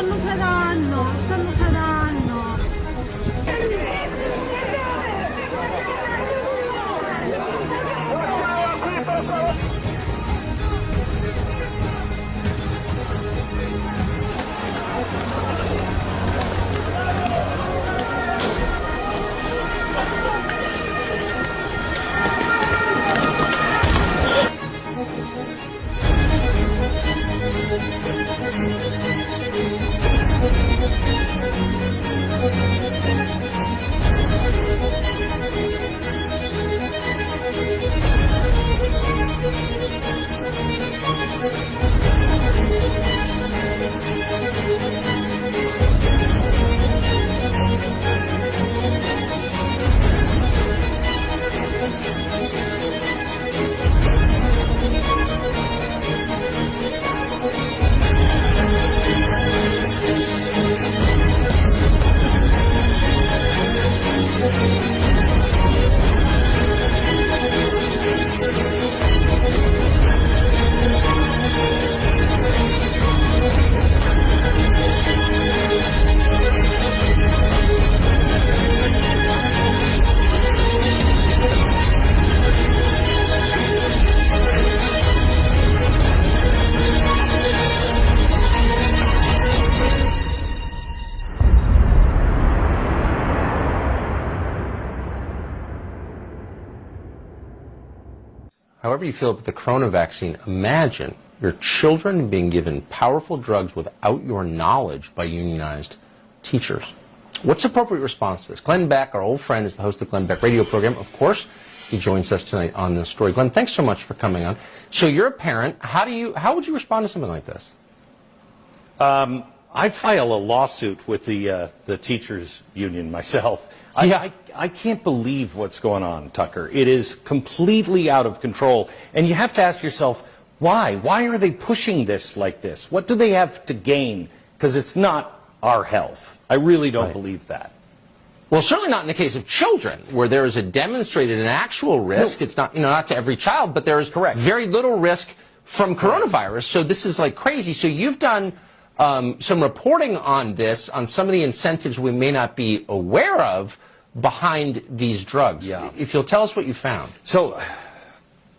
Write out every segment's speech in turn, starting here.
stanno saranno. However you feel about the corona vaccine, imagine your children being given powerful drugs without your knowledge by unionized teachers. What's the appropriate response to this? Glenn Beck, our old friend, is the host of the Glenn Beck radio program. Of course, he joins us tonight on this story. Glenn, thanks so much for coming on. So you're a parent. How would you respond to something like this? I'd file a lawsuit with the teachers union myself. I can't believe what's going on, Tucker. It is completely out of control. And you have to ask yourself, why? Why are they pushing this like this? What do they have to gain? Because it's not our health. I really don't believe that. Well, certainly not in the case of children, where there is a demonstrated and actual risk. No. It's not, not to every child, but there is very little risk from coronavirus. So this is like crazy. So you've done some reporting on this, on some of the incentives we may not be aware of behind these drugs. Yeah. If you'll tell us what you found. So,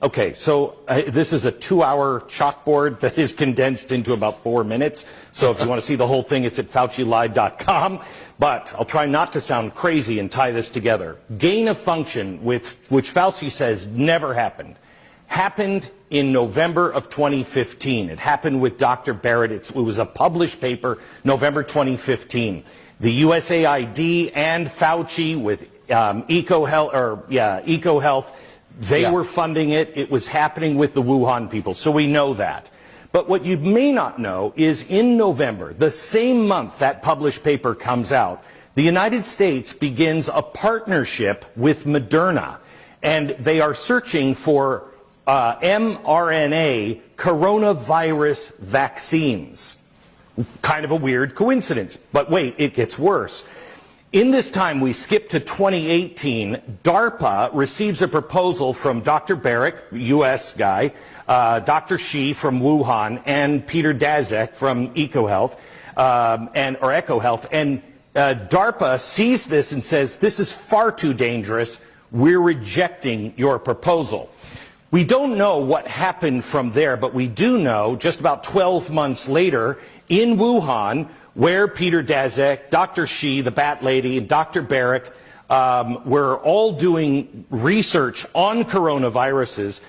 okay, so this is a 2-hour chalkboard that is condensed into about 4 minutes. So if you want to see the whole thing, it's at FauciLive.com. But I'll try not to sound crazy and tie this together. Gain of function, which Fauci says never happened in November of 2015. It happened with Dr. Baric. It was a published paper, November 2015. The USAID and Fauci with EcoHealth, they were funding it. It was happening with the Wuhan people, so we know that. But what you may not know is in November, the same month that published paper comes out, the United States begins a partnership with Moderna, and they are searching for mRNA coronavirus vaccines. Kind of a weird coincidence. But wait, it gets worse. In this time, we skip to 2018. DARPA receives a proposal from Dr. Baric, U.S. guy, Dr. Shi from Wuhan, and Peter Daszak from EcoHealth, EcoHealth. And DARPA sees this and says, this is far too dangerous. We're rejecting your proposal. We don't know what happened from there, but we do know just about 12 months later in Wuhan, where Peter Daszak, Dr. Shi, the Bat Lady, and Dr. Baric were all doing research on coronaviruses.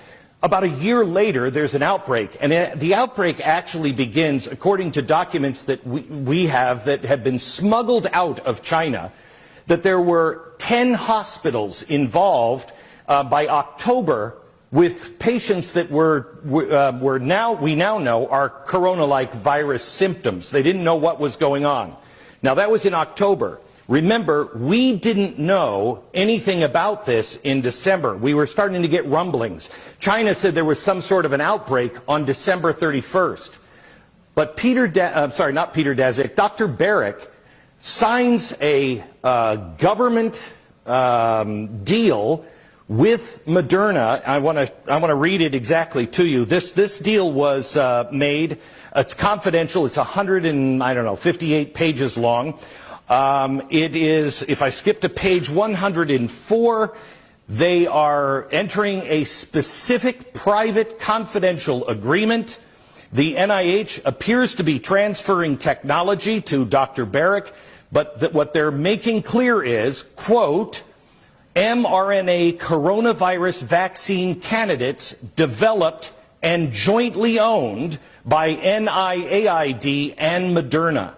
About a year later, there's an outbreak. And the outbreak actually begins, according to documents that we have that have been smuggled out of China, that there were 10 hospitals involved by October with patients that we now know are corona-like virus symptoms. They didn't know what was going on. Now that was in October. Remember, we didn't know anything about this in December. We were starting to get rumblings. China said there was some sort of an outbreak on December 31st. But Dr. Baric signs a government deal with Moderna. I want to read it exactly to you. This deal was made. It's confidential. It's 58 pages long. It is, if I skip to page 104, they are entering a specific private confidential agreement. The NIH appears to be transferring technology to Dr. Baric, but what they're making clear is, quote, mRNA coronavirus vaccine candidates developed and jointly owned by NIAID and Moderna.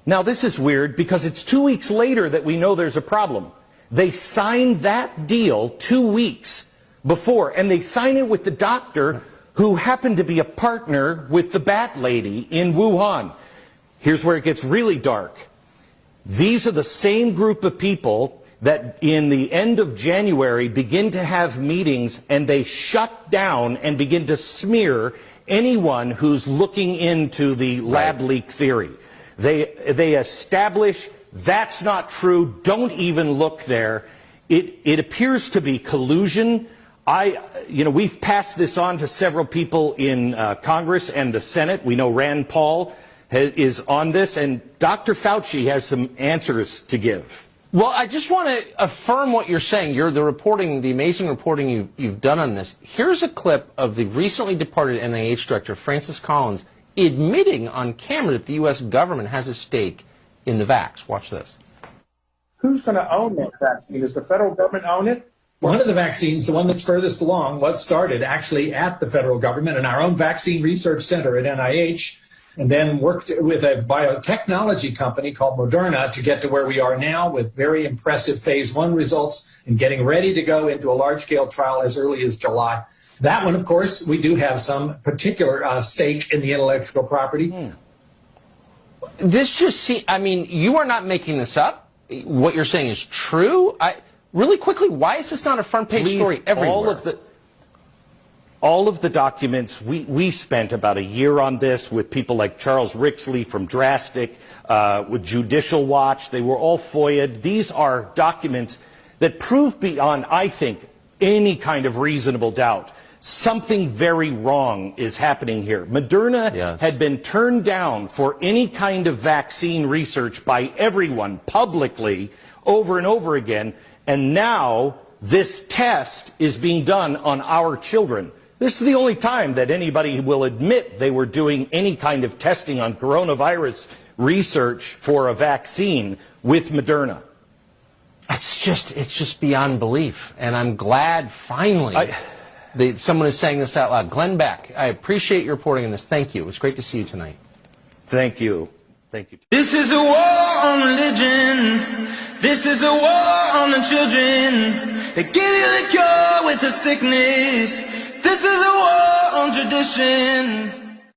Now this is weird because it's 2 weeks later that we know there's a problem. They signed that deal 2 weeks before, and they signed it with the doctor who happened to be a partner with the bat lady in Wuhan. Here's where it gets really dark. These are the same group of people that in the end of January begin to have meetings and they shut down and begin to smear anyone who's looking into the lab leak theory. They establish that's not true, don't even look there. It appears to be collusion. We've passed this on to several people in Congress and the Senate. We know Rand Paul is on this, and Dr. Fauci has some answers to give. Well, I just want to affirm what you're saying. The amazing reporting you've done on this. Here's a clip of the recently departed NIH director, Francis Collins, admitting on camera that the U.S. government has a stake in the vax. Watch this. Who's going to own that vaccine? Does the federal government own it? One of the vaccines, the one that's furthest along, was started actually at the federal government in our own vaccine research center at NIH, and then worked with a biotechnology company called Moderna to get to where we are now with very impressive phase 1 results and getting ready to go into a large-scale trial as early as July. That one, of course, we do have some particular stake in the intellectual property. This just seems, you are not making this up. What you're saying is true. Really quickly, why is this not a front page story everywhere? All of the documents, we spent about a year on this with people like Charles Rixley from Drastic, with Judicial Watch. They were all FOIA'd. These are documents that prove beyond, I think, any kind of reasonable doubt. Something very wrong is happening here. Moderna had been turned down for any kind of vaccine research by everyone publicly over and over again, and now this test is being done on our children. This is the only time that anybody will admit they were doing any kind of testing on coronavirus research for a vaccine with Moderna. It's just beyond belief, and I'm glad finally someone is saying this out loud. Glenn Beck, I appreciate your reporting on this. Thank you. It's great to see you tonight. Thank you. Thank you. This is a war on religion. This is a war on the children. They give you the cure with the sickness. This is a war on tradition.